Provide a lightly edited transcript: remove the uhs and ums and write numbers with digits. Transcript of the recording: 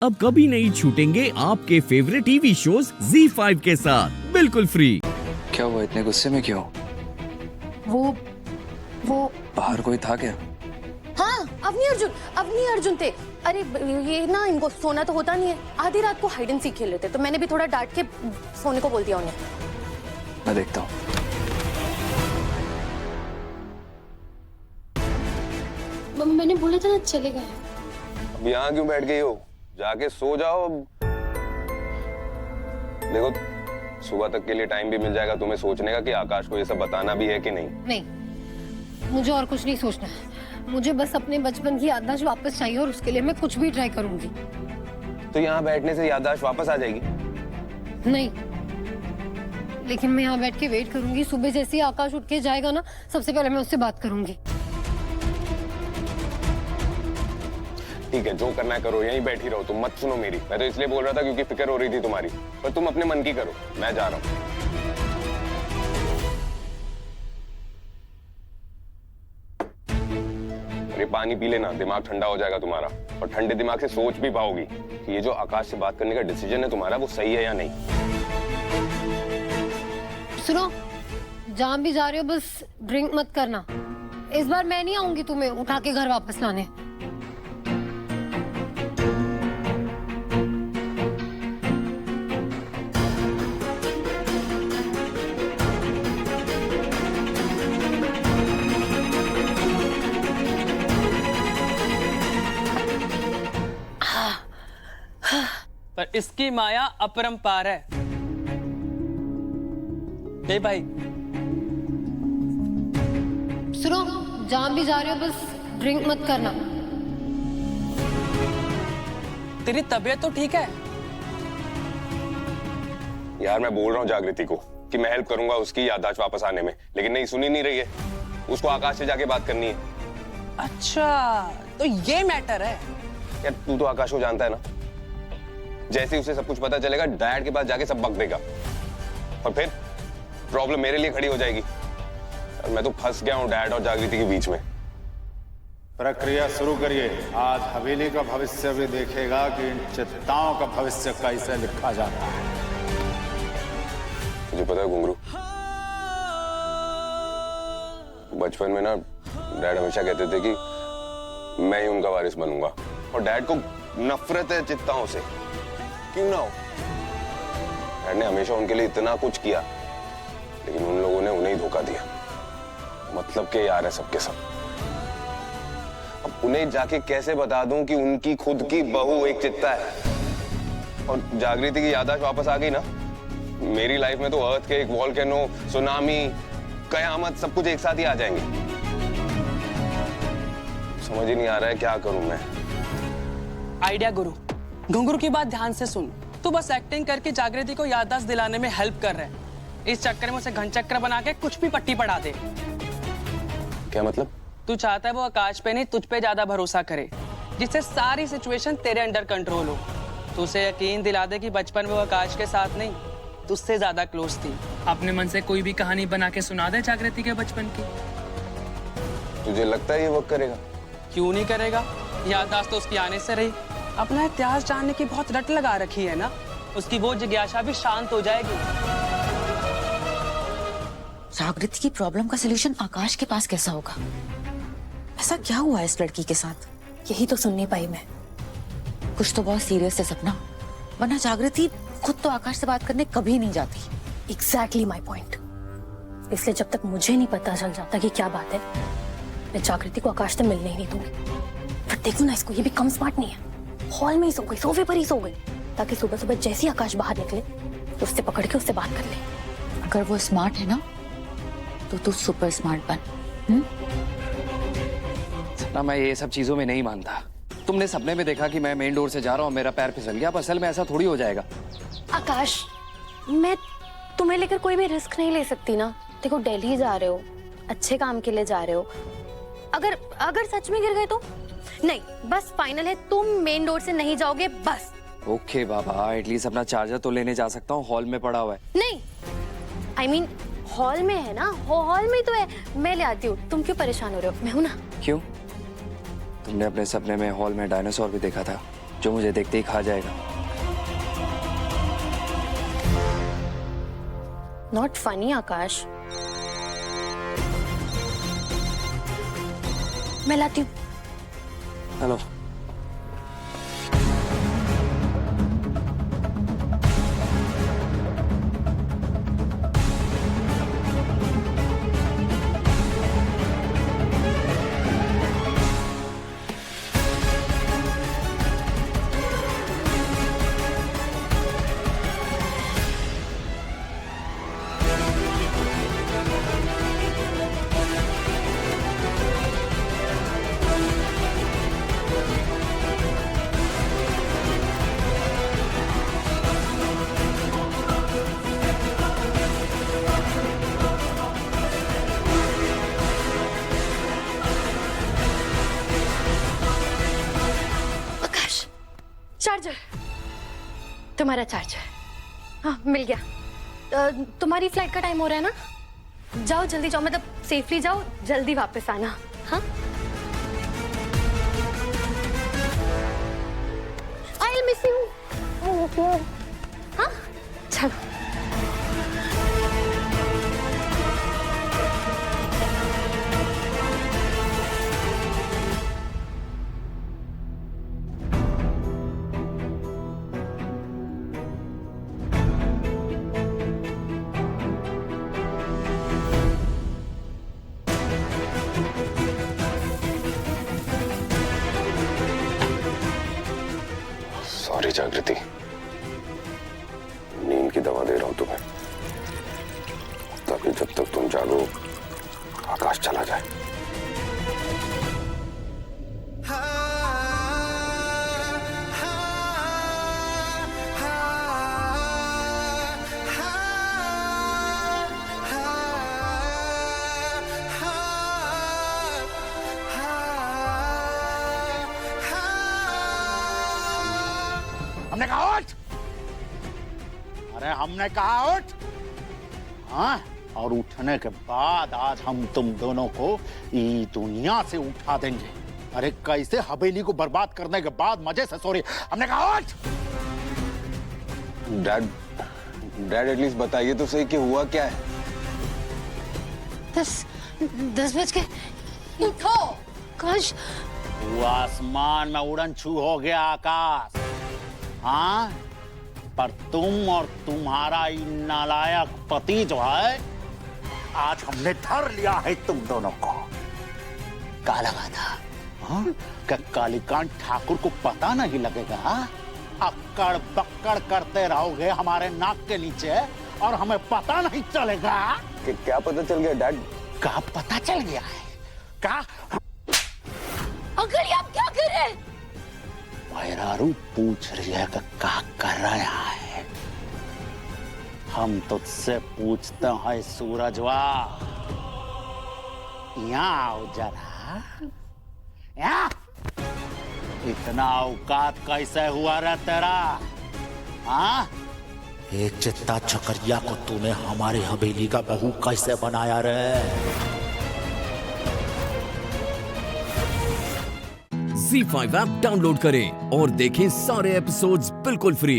अब कभी नहीं छूटेंगे आपके फेवरेट टीवी शोज ZEE5 के साथ बिल्कुल फ्री। क्या हुआ, इतने गुस्से में क्यों? वो बाहर कोई था क्या? हाँ, अवनी अर्जुन थे। अरे ये ना, इनको सोना तो होता नहीं है, आधी रात को हाइड एंड सीक खेल लेते, तो मैंने भी थोड़ा डांट के सोने को बोल दिया उन्हें। मैं देखता हूँ। मैंने बोला था ना चले गए। अब यहाँ क्यों बैठ गई हो? जाके सो जाओ। देखो, सुबह तक के लिए टाइम भी मिल जाएगा तुम्हें सोचने का कि आकाश को ये सब बताना भी है कि नहीं। नहीं, मुझे और कुछ नहीं सोचना है। मुझे बस अपने बचपन की याददाश्त वापस चाहिए और उसके लिए मैं कुछ भी ट्राई करूंगी। तो यहाँ बैठने से याददाश्त वापस आ जाएगी? नहीं, लेकिन मैं यहाँ बैठ के वेट करूंगी। सुबह जैसे ही आकाश उठ के जाएगा ना, सबसे पहले मैं उससे बात करूंगी। ठीक है, जो करना है करो, यहीं बैठी रहो, तुम मत सुनो मेरी। मैं तो इसलिए बोल रहा था क्योंकि फिक्र हो रही थी तुम्हारी, पर तुम अपने मन की करो। मैं जा रहा हूँ। अरे पानी पी लेना, दिमाग ठंडा हो जाएगा तुम्हारा, और ठंडे दिमाग से सोच भी पाओगी कि ये जो आकाश से बात करने का डिसीजन है तुम्हारा, वो सही है या नहीं। सुनो, जहाँ भी जा रहे हो बस ड्रिंक मत करना। इस बार मैं नहीं आऊंगी तुम्हें उठा के घर वापस लाने। पर इसकी माया अपरंपार है। ए भाई, सुनो, जहाँ भी जा रहे हो बस ड्रिंक मत करना। तेरी तबीयत तो ठीक है? यार मैं बोल रहा हूँ जागृति को कि मैं हेल्प करूंगा उसकी याददाश्त वापस आने में, लेकिन नहीं, सुनी नहीं रही है। उसको आकाश से जाके बात करनी है। अच्छा, तो ये मैटर है। यार तू तो आकाश को जानता है ना, जैसे ही उसे सब कुछ पता चलेगा डैड के पास जाके सब बक देगा, और फिर प्रॉब्लम मेरे लिए खड़ी हो जाएगी। और मैं तो फंस गया हूँ डैड और जागृति के बीच में। प्रक्रिया शुरू करिए। आज हवेली का भविष्य भी देखेगा कि इन चित्ताओं का भविष्य कैसे लिखा जाता है। मुझे पता है घुंगरू, बचपन में ना डैड हमेशा कहते थे कि मैं ही उनका वारिस बनूंगा, और डैड को नफरत है चित्ताओं से। क्यों ना हो, डैड ने हमेशा उनके लिए इतना कुछ किया, लेकिन उन लोगों ने उन्हें ही धोखा दिया। मतलब के यार है सबके सब। अब उन्हें जाके कैसे बता दूं कि उनकी खुद की बहू एक चित्ता है। और जागृति की याददाश्त वापस आ गई ना, मेरी लाइफ में तो अर्थ के एक वॉल्केनो, सुनामी, कयामत सब कुछ एक साथ ही आ जाएंगे। समझ ही नहीं आ रहा है क्या करूं मैं। आइडिया गुरु, घुंगरू की बात ध्यान से सुन। तू बस एक्टिंग करके जागृति को याददाश्त दिलाने में हेल्प कर रहे है। इस चक्कर में उसे घनचक्र बना के कुछ भी पट्टी पड़ा दे। क्या मतलब? तू चाहता है वो आकाश पे नहीं तुझ पे ज्यादा भरोसा करे, जिससे सारी सिचुएशन तेरे अंडर कंट्रोल हो। तू उसे यकीन दिला दे कि बचपन में वो आकाश के साथ नहीं, तुझसे ज्यादा क्लोज थी। अपने मन से कोई भी कहानी बना के सुना दे जागृति के बचपन की। तुझे लगता है ये वर्क करेगा? क्यों नहीं करेगा? याददाश्त तो उसकी आने से रही। अपना इतिहास जानने की बहुत रट लगा रखी है ना, उसकी वो जिज्ञासा भी शांत हो जाएगी। जागृति की प्रॉब्लम का सलूशन आकाश के पास कैसा होगा? ऐसा क्या हुआ इस लड़की के साथ? यही तो सुन नहीं पाई मैं। कुछ तो बहुत सीरियस है सपना, वरना जागृति खुद तो आकाश से बात करने कभी नहीं जाती। Exactly my point। इसलिए जब तक मुझे नहीं पता चल जाता कि क्या बात है, मैं जागृति को आकाश से मिलने ही नहीं दूंगी। पर देखो ना, इसको ये भी कम स्मार्ट नहीं है। हॉल में ही सो गई, सोफे पर ही सो गई, ताकि सुबह सुबह जैसे ही आकाश बाहर निकले तो उससे पकड़ के उससे बात कर ले। अगर वो स्मार्ट है ना, तो तू सुपर स्मार्ट बन। ना, मैं ये सब चीजों में नहीं मानता। तुमने सपने में देखा कि मैं मेन डोर से जा रहा हूँ, मेरा पैर फिसल गया, पर असल में ऐसा थोड़ी हो जाएगा। आकाश, मैं तुम्हें लेकर कोई भी रिस्क नहीं ले सकती ना। देखो, दिल्ली जा रहे हो, अच्छे काम के लिए जा रहे हो। अगर सच में गिर गए तो? नहीं, बस फाइनल है, तुम मेन डोर से नहीं जाओगे बस। ओके बाबा, एटलीस्ट अपना चार्जर तो लेने जा सकता हूँ, हॉल में पड़ा हुआ है। नहीं, I mean, हॉल में है ना, हॉल में तो है, मैं ले आती हूँ। तुम क्यों परेशान हो रहे हो? मैं हूं ना। क्यों? तुमने अपने सपने में हॉल में डायनासोर भी देखा था? जो मुझे देखते ही खा जाएगा। नॉट फनी आकाश। मैं लाती हूँ। हेलो। चार्जर, तुम्हारा चार्जर। हाँ, मिल गया। तुम्हारी फ्लाइट का टाइम हो रहा है ना? जाओ जल्दी जाओ, मतलब सेफली जाओ, जल्दी वापस आना। हाँ, आई मिस यू। हाँ, चलो। सॉरी जागृति, नींद की दवा दे रहा हूं तुम्हें, ताकि जब तक तुम जागो आकाश चला जाए। हमने कहा उठ। अरे हमने कहा उठ। हाँ, और उठने के बाद आज हम तुम दोनों को ई दुनिया से उठा देंगे। अरे कैसे हवेली को बर्बाद करने के बाद मजे से सो रही। हमने कहा उठ। डैड एटलीस्ट बताइए तो सही कि हुआ क्या है। 10 बज के उठो। आकाश, वो आसमान में उड़न छू हो गया आकाश। हाँ, पर तुम और तुम्हारा नालायक पति जो है, आज हमने धर लिया है तुम दोनों को। क्या लगा था? हाँ? क्या कालीकांत ठाकुर को पता नहीं लगेगा? अक्कड़ बक्कड़ करते रहोगे हमारे नाक के नीचे और हमें पता नहीं चलेगा। कि क्या पता चल गया डैड? क्या पता चल गया है? क्या? अंकल, आप क्या कर रहे हैं? वैरारू पूछ रही है कि क्या कर रहा है। हम तुझसे पूछते हैं सूरजवा, यहाँ आओ जरा। यहाँ इतना औकात कैसे हुआ रे तेरा? हाँ, एक चित्ता चकरिया को तूने हमारी हवेली का बहू कैसे बनाया रे? ZEE5 ऐप डाउनलोड करें और देखें सारे एपिसोड्स बिल्कुल फ्री।